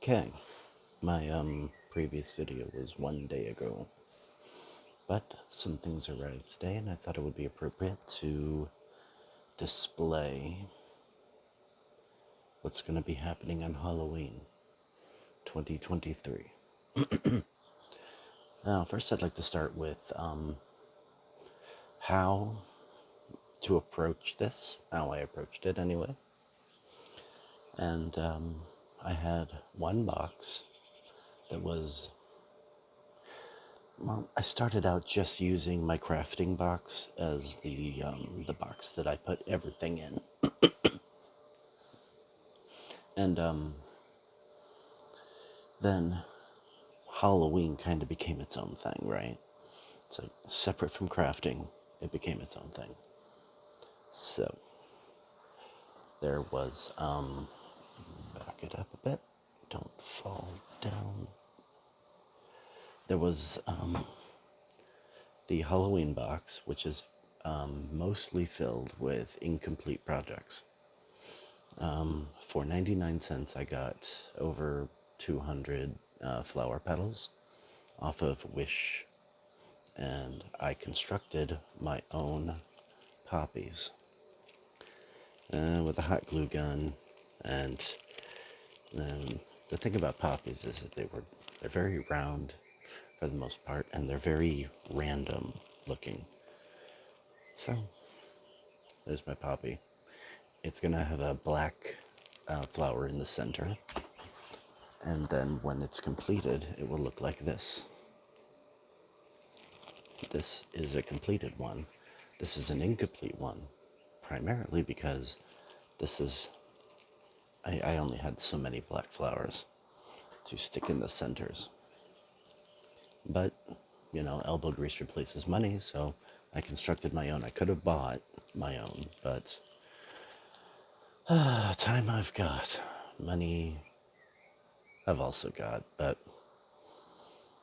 Okay, my previous video was one day ago, but some things arrived today and I thought it would be appropriate to display what's going to be happening on Halloween 2023. Now, first I'd like to start with how to approach this, how I approached it anyway. And I had one box that was, well, I started out just using my crafting box as the box that I put everything in. And then Halloween kind of became its own thing, right? It's like separate from crafting, it became its own thing. So there was, back it up a bit, don't fall down. There was the Halloween box, which is mostly filled with incomplete projects. For 99 cents, I got over 200 flower petals off of Wish, and I constructed my own poppies with a hot glue gun. And then the thing about poppies is that they're very round for the most part, and they're very random looking. So there's my poppy. It's gonna have a black flower in the center, and then when it's completed, it will look like this. This is a completed one. This is an incomplete one, primarily because this is, I only had so many black flowers to stick in the centers. But, elbow grease replaces money, so I constructed my own. I could have bought my own, but time I've got, money I've also got, but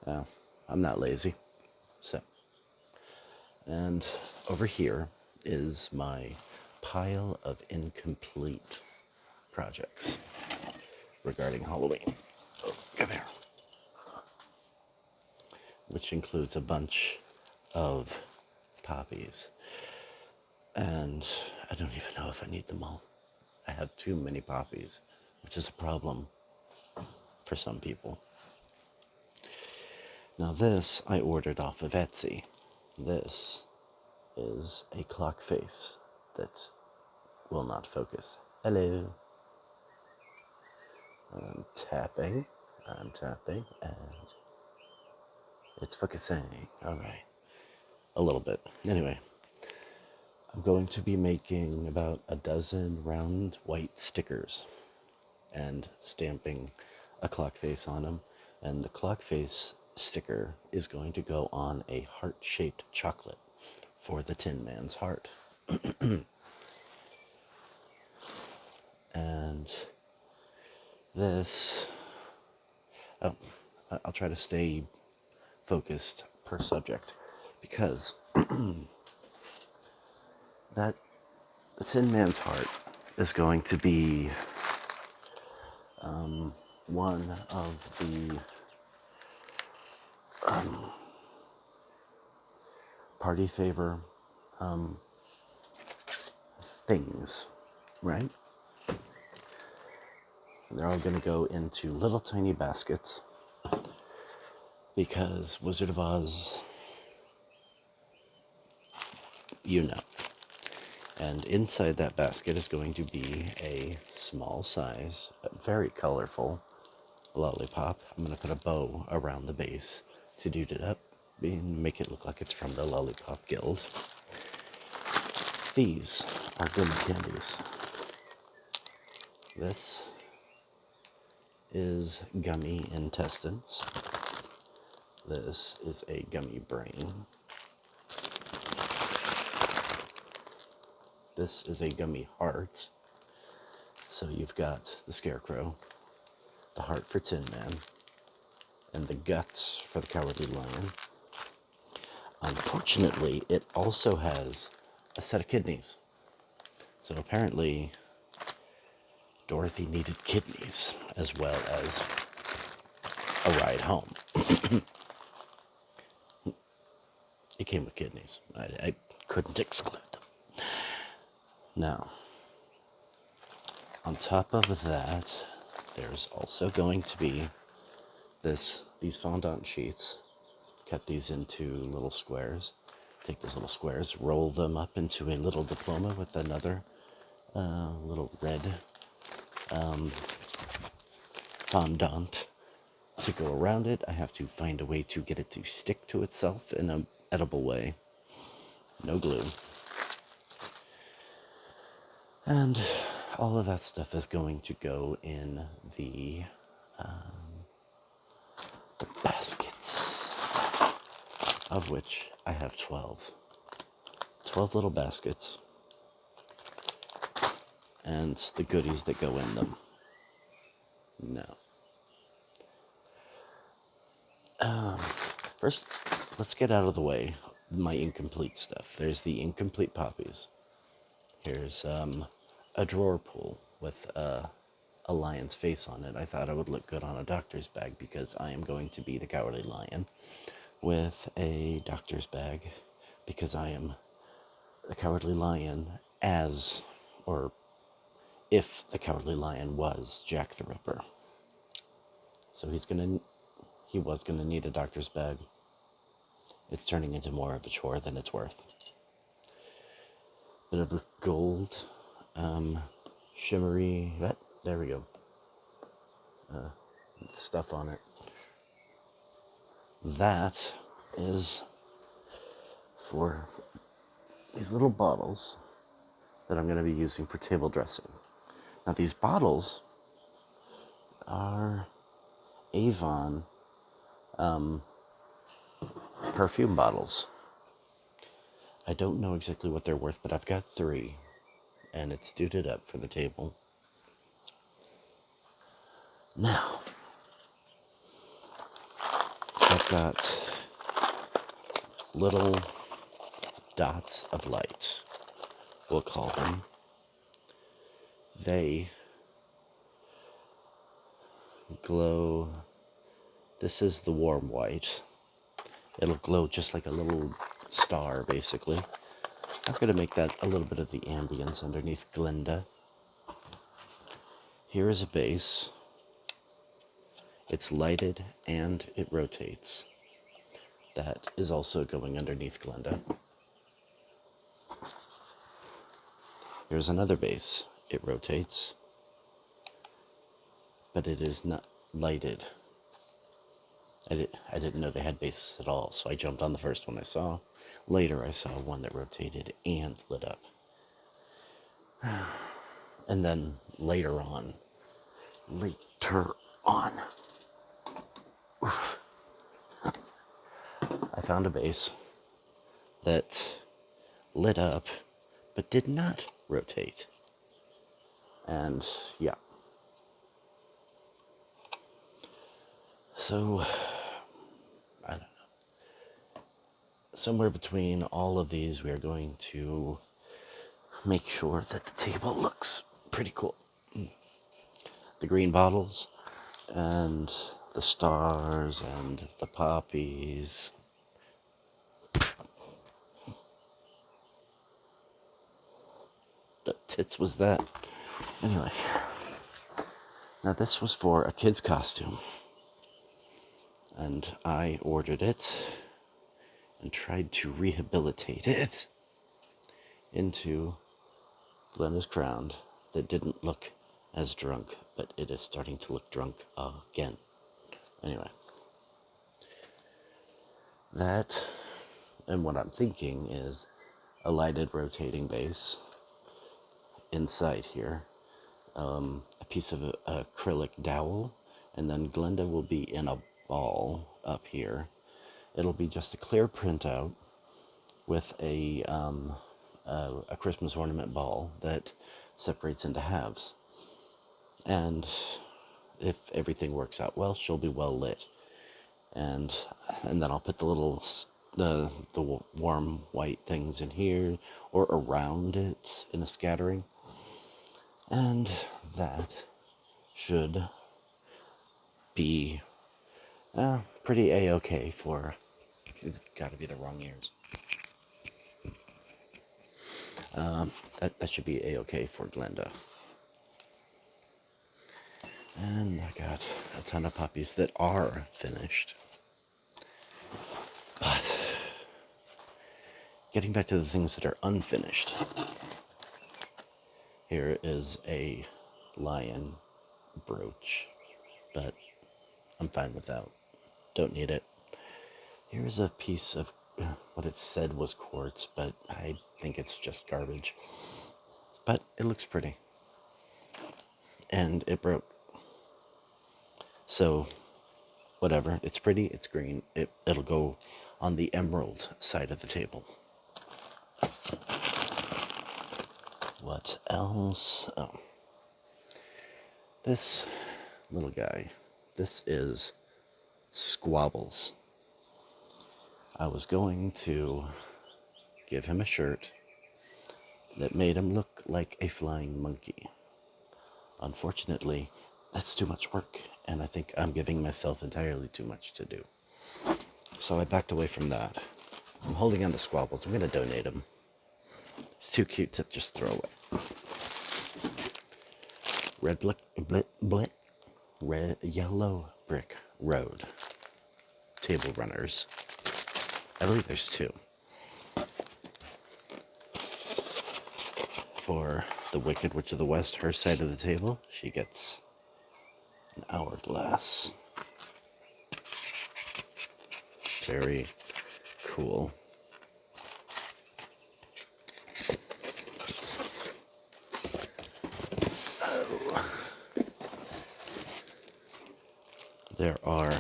I'm not lazy. So, and over here is my pile of incomplete projects regarding Halloween. Oh, come here. Which includes a bunch of poppies. And I don't even know if I need them all. I have too many poppies, which is a problem for some people. Now this I ordered off of Etsy. This is a clock face that will not focus. Hello. I'm tapping, and it's focusing. Alright. A little bit. Anyway, I'm going to be making about a dozen round white stickers and stamping a clock face on them. And the clock face sticker is going to go on a heart-shaped chocolate for the Tin Man's heart. And this, I'll try to stay focused per subject, because that the Tin Man's heart is going to be one of the party favor things, right? They're all going to go into little tiny baskets because Wizard of Oz, And inside that basket is going to be a small size, but very colorful lollipop. I'm going to put a bow around the base to do it up and make it look like it's from the Lollipop Guild. These are gummy candies. This is gummy intestines. This is a gummy brain. This is a gummy heart. So you've got the Scarecrow, the heart for Tin Man, and the guts for the Cowardly Lion. Unfortunately, it also has a set of kidneys. So apparently, Dorothy needed kidneys as well as a ride home. It came with kidneys. I couldn't exclude them. Now, on top of that, there's also going to be these fondant sheets. Cut these into little squares. Take those little squares, roll them up into a little diploma with another little red fondant to go around it. I have to find a way to get it to stick to itself in an edible way. No glue. And all of that stuff is going to go in the baskets, of which I have 12. 12 little baskets, and the goodies that go in them. Now, first, let's get out of the way my incomplete stuff. There's the incomplete poppies. Here's a drawer pull with a lion's face on it. I thought it would look good on a doctor's bag because I am going to be the Cowardly Lion with a doctor's bag because I am the Cowardly Lion or if the Cowardly Lion was Jack the Ripper. So he was gonna need a doctor's bag. It's turning into more of a chore than it's worth. Bit of a gold, shimmery, there we go. Stuff on it. That is for these little bottles that I'm going to be using for table dressing. Now these bottles are Avon perfume bottles. I don't know exactly what they're worth, but I've got 3, and it's suited up for the table. Now, I've got little dots of light, we'll call them. They glow. This is the warm white. It'll glow just like a little star, basically. I'm going to make that a little bit of the ambience underneath Glinda. Here is a base. It's lighted and it rotates. That is also going underneath Glinda. Here's another base. It rotates, but it is not lighted. I didn't know they had bases at all, so I jumped on the first one I saw. Later I saw one that rotated and lit up. And then later on, oof, I found a base that lit up but did not rotate. And yeah. So, I don't know. Somewhere between all of these, we are going to make sure that the table looks pretty cool. The green bottles and the stars and the poppies. The tits was that. Anyway. Now this was for a kid's costume. And I ordered it and tried to rehabilitate it into Glenda's crown that didn't look as drunk, but it is starting to look drunk again. Anyway. That, and what I'm thinking is a lighted rotating base inside here, a piece of acrylic dowel, and then Glenda will be in a ball up here. It'll be just a clear printout with a Christmas ornament ball that separates into halves. And if everything works out well, she'll be well lit. And then I'll put the little the warm white things in here or around it in a scattering. And that should be Pretty A-okay for... It's gotta be the wrong ears. That should be A-okay for Glenda. And I got a ton of puppies that are finished. But getting back to the things that are unfinished. Here is a lion brooch, but I'm fine with that. Don't need it. Here's a piece of what it said was quartz, but I think it's just garbage. But it looks pretty. And it broke. So, whatever. It's pretty, it's green. It'll go on the emerald side of the table. What else? Oh. This little guy. This is Squabbles. I was going to give him a shirt that made him look like a flying monkey. Unfortunately, that's too much work, and I think I'm giving myself entirely too much to do. So I backed away from that. I'm holding on to Squabbles. I'm going to donate him. He's too cute to just throw away. Yellow Brick Road. Table runners. I believe there's two. For the Wicked Witch of the West, her side of the table, she gets an hourglass. Very cool. Oh. There are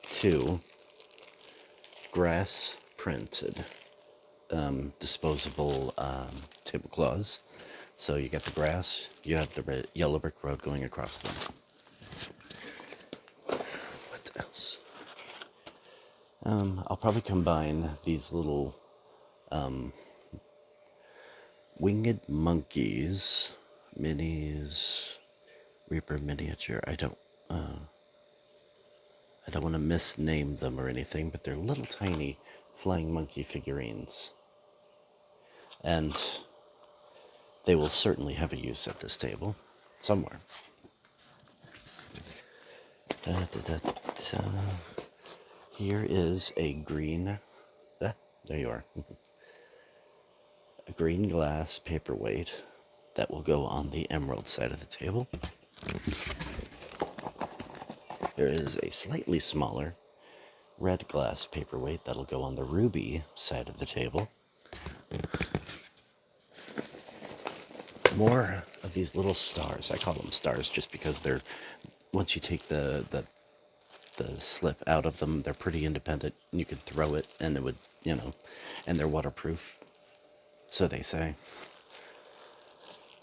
two grass printed disposable tablecloths. So you got the grass, you have the yellow brick road going across them. What else? I'll probably combine these little winged monkeys, minis, Reaper miniature. I don't want to misname them or anything, but they're little tiny flying monkey figurines. And they will certainly have a use at this table, somewhere. Here is a green, there you are, a green glass paperweight that will go on the emerald side of the table. There is a slightly smaller red glass paperweight that'll go on the ruby side of the table. More of these little stars. I call them stars just because they're, once you take the slip out of them, they're pretty independent. You could throw it and it would, and they're waterproof, so they say.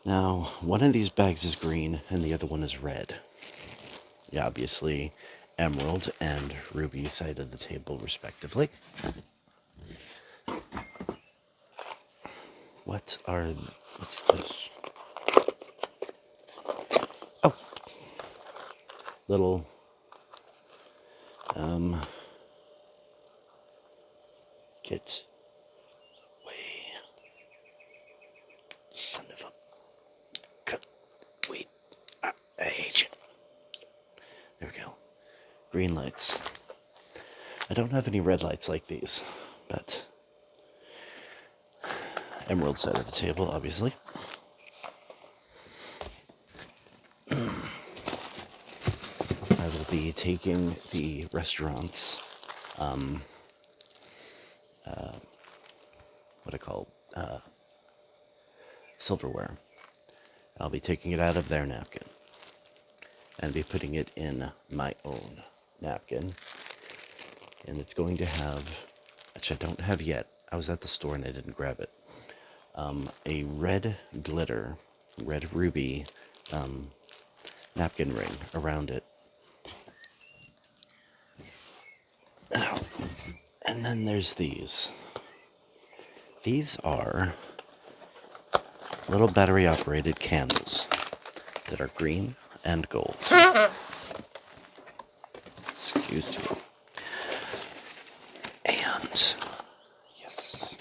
Now, one of these bags is green and the other one is red. Yeah, obviously, emerald and ruby side of the table, respectively. What's this? Oh, little, get away. Son of a, wait, I hate you. There we go. Green lights. I don't have any red lights like these, but emerald side of the table, obviously. I will be taking the restaurant's, what I call, silverware. I'll be taking it out of their napkin and be putting it in my own napkin. And it's going to have, which I don't have yet, I was at the store and I didn't grab it, a red glitter, red ruby napkin ring around it. And then there's these. These are little battery-operated candles that are green and gold. Excuse you. And yes,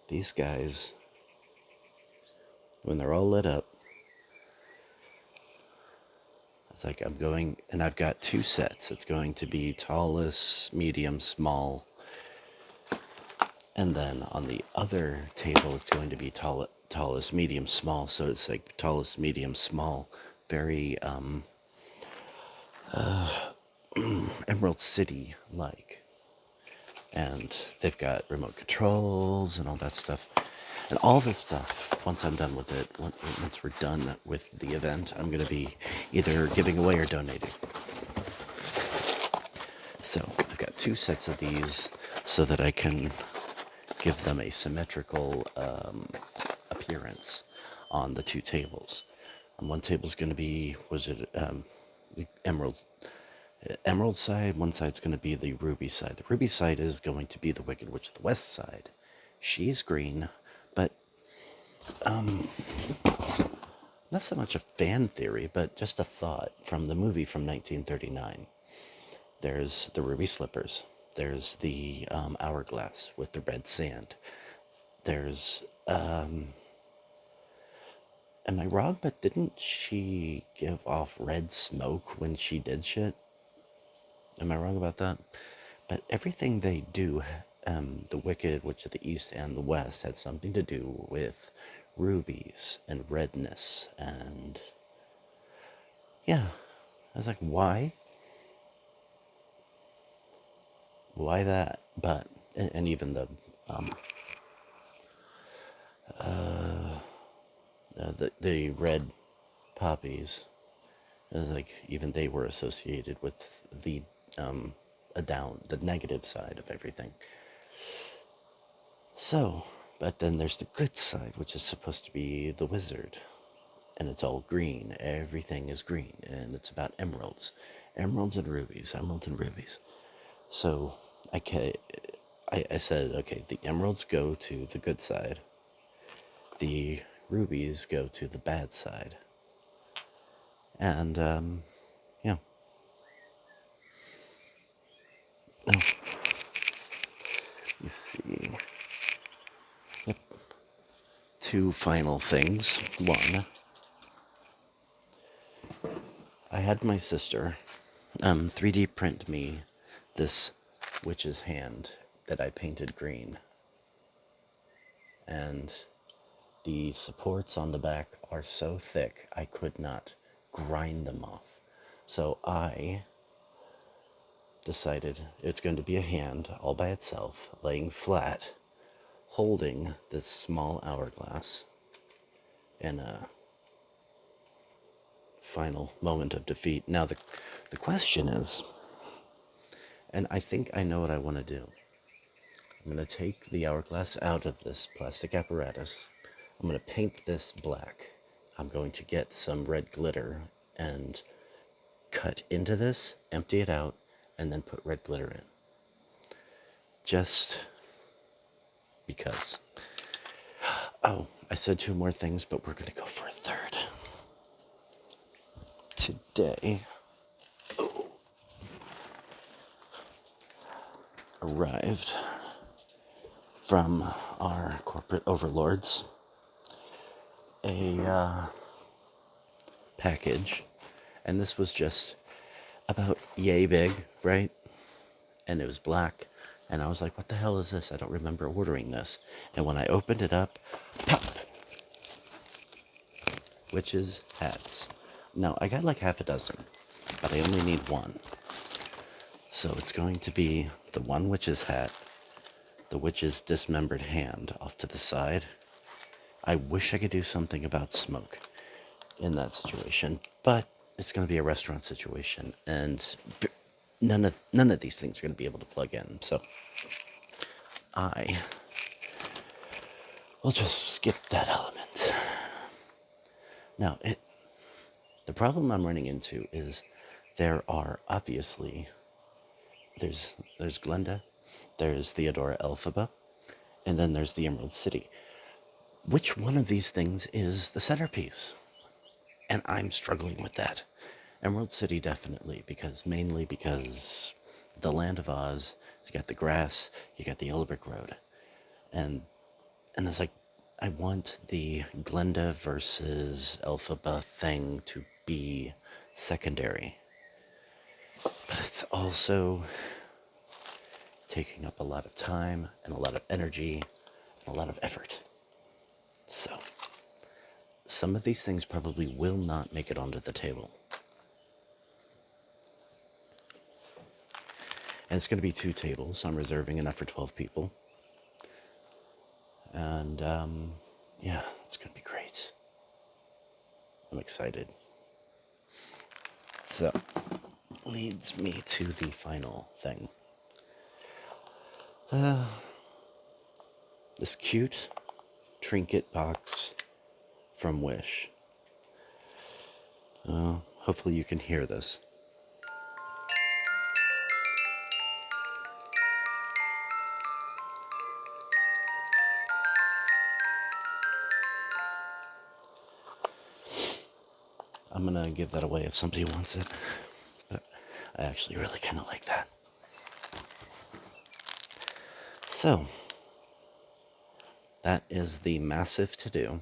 these guys, when they're all lit up, it's like I'm going, and I've got two sets. It's going to be tallest, medium, small. And then on the other table, it's going to be tallest, medium, small. So it's like tallest, medium, small. Very Emerald City like. And they've got remote controls and all that stuff. And all this stuff, once I'm done with it, once we're done with the event, I'm going to be either giving away or donating. So I've got two sets of these so that I can give them a symmetrical appearance on the two tables. On one table is going to be, Emerald side, one side's going to be the Ruby side. The Ruby side is going to be the Wicked Witch of the West side. She's green, but not so much a fan theory, but just a thought from the movie from 1939. There's the ruby slippers. There's the hourglass with the red sand. There's, am I wrong, but didn't she give off red smoke when she did shit? Am I wrong about that? But everything they do, the Wicked Witch of the East and the West, had something to do with rubies and redness. And yeah, I was like, why? Why that? But, and even the red poppies, it was like even they were associated with the the negative side of everything. So, but then there's the good side, which is supposed to be the wizard, and it's all green. Everything is green, and it's about emeralds, emeralds and rubies, emeralds and rubies. So I said, okay, the emeralds go to the good side, the rubies go to the bad side, and yeah. Oh, you see. Yep. Two final things. One, I had my sister 3D print me this witch's hand that I painted green. And the supports on the back are so thick I could not grind them off. So I decided it's going to be a hand all by itself, laying flat, holding this small hourglass in a final moment of defeat. Now the question is, and I think I know what I want to do. I'm going to take the hourglass out of this plastic apparatus. I'm going to paint this black. I'm going to get some red glitter and cut into this, empty it out, and then put red glitter in. Just because. Oh, I said two more things, but we're going to go for a third. Today, arrived from our corporate overlords a package, and this was just about yay big, right? And it was black, and I was like, what the hell is this? I don't remember ordering this. And when I opened it up, pop! Witches' hats. Now, I got like half a dozen, but I only need one. So it's going to be the one witch's hat, the witch's dismembered hand off to the side. I wish I could do something about smoke in that situation, but it's going to be a restaurant situation, and none of these things are going to be able to plug in. So I will just skip that element. Now, the problem I'm running into is there are obviously there's Glenda, there's Theodora Elphaba, and then there's the Emerald City. Which one of these things is the centerpiece? And I'm struggling with that. Emerald City definitely, mainly because the Land of Oz, you got the grass, you got the Yellow Brick Road, and there's like, I want the Glenda versus Elphaba thing to be secondary, but it's also taking up a lot of time and a lot of energy and a lot of effort. So, some of these things probably will not make it onto the table. And it's going to be 2 tables. I'm reserving enough for 12 people. And, yeah, it's going to be great. I'm excited. So, leads me to the final thing. This cute trinket box from Wish. Hopefully you can hear this. I'm gonna give that away if somebody wants it, but I actually really kind of like that. So, that is the massive to-do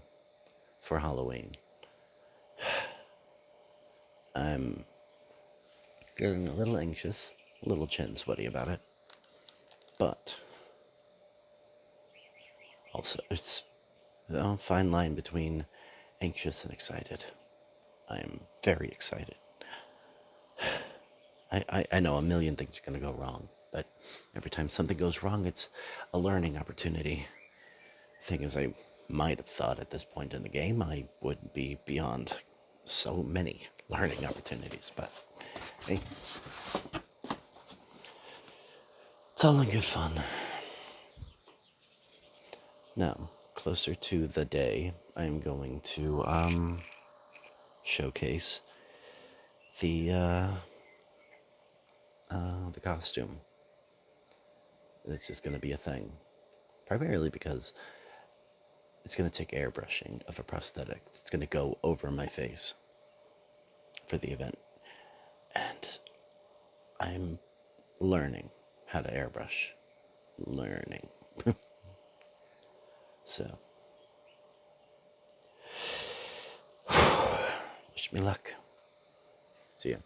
for Halloween. I'm getting a little anxious, a little chin sweaty about it, but also it's a fine line between anxious and excited. I'm very excited. I know a million things are going to go wrong, but every time something goes wrong, it's a learning opportunity. Thing is, I might have thought at this point in the game I would be beyond so many learning opportunities, but hey, it's all in good fun. Now, closer to the day, I'm going to showcase the costume. It's just going to be a thing, primarily because it's going to take airbrushing of a prosthetic that's going to go over my face for the event. And I'm learning how to airbrush. Learning. So, wish me luck. See ya.